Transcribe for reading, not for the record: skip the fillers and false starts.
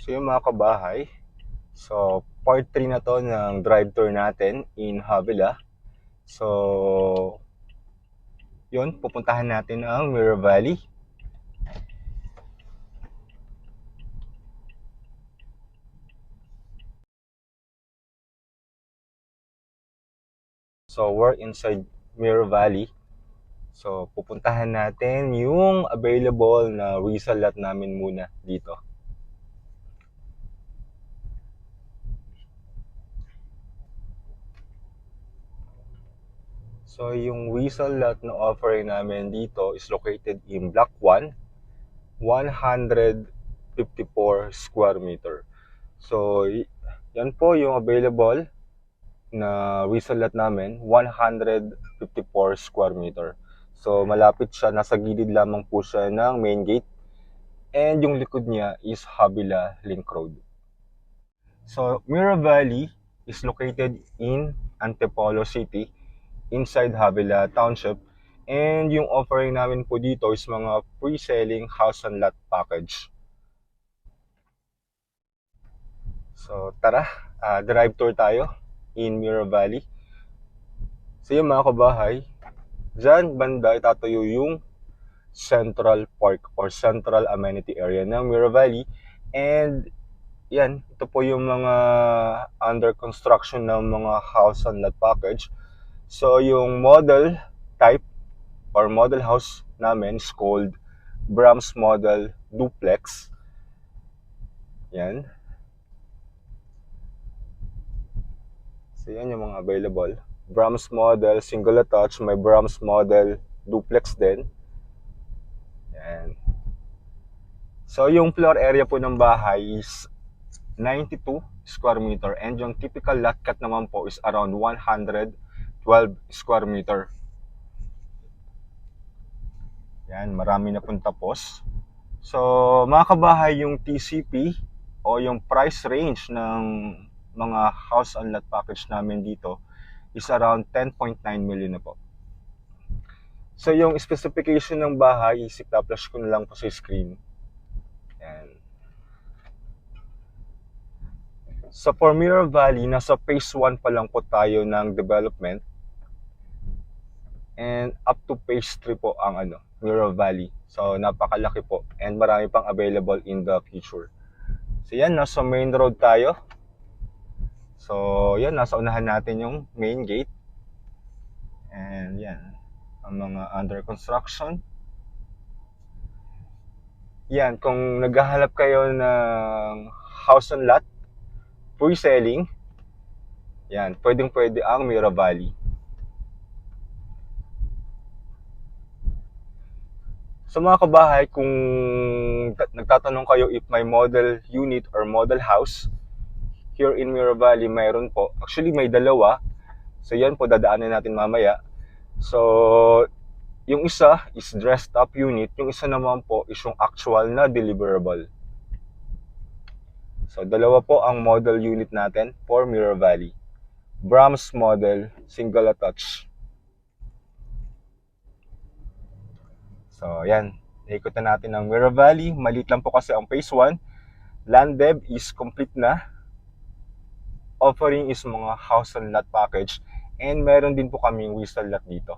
So yung mga kabahay, so part 3 na to ng drive tour natin in Havila. So yun, pupuntahan natin ang Mirror Valley. So we're inside Mirror Valley. So pupuntahan natin yung available na resale lot namin muna dito. So yung resale lot na offering namin dito is located in Block 1, 154 square meter. So yan po yung available na resale lot namin, 154 square meter. So malapit siya, nasa gilid lamang po siya ng main gate, and yung likod niya is Havila Link Road. So Mirror Valley is located in Antipolo City, inside Havila Township, and yung offering namin po dito is mga pre-selling house and lot package. So tara, drive tour tayo in Mirror Valley. So yung mga kabahay, dyan banda itatayo yung Central Park or Central Amenity Area ng Mirror Valley. And yan, ito po yung mga under construction ng mga house and lot package. So yung model type or model house namin is called Brahms Model Duplex. Yan. So yan yung mga available. Brahms Model Single Attached, may Brahms Model Duplex din. Yan. So yung floor area po ng bahay is 92 square meter, and yung typical lot cut naman po is around 112 square meter. Yan, marami na pong tapos. So mga kabahay, yung TCP o yung price range ng mga house and lot package namin dito is around 10.9 million na po. So yung specification ng bahay, isip-flash ko na lang po sa screen. Yan. So for Mirror Valley, nasa phase 1 pa lang po tayo ng development. And up to phase 3 po ang Mirror Valley. So napakalaki po, and marami pang available in the future. So yan, nasa main road tayo. So yan, nasa unahan natin yung main gate. And yan, ang mga under construction. Yan, kung naghahanap kayo ng house and lot, pre-selling, yan, pwedeng-pwede ang Mirror Valley. So mga kabahay, kung nagtatanong kayo if may model unit or model house here in Mirror Valley, mayroon po. Actually, may dalawa. So yan po, dadaanan natin mamaya. So yung isa is dressed up unit, yung isa naman po is yung actual na deliverable. So dalawa po ang model unit natin for Mirror Valley. Brahms Model Single Attached. So yan, ikot na natin ang Mirror Valley. Maliit lang po kasi ang phase 1. Land dev is complete na. Offering is mga house and lot package, and meron din po kaming resale lot dito.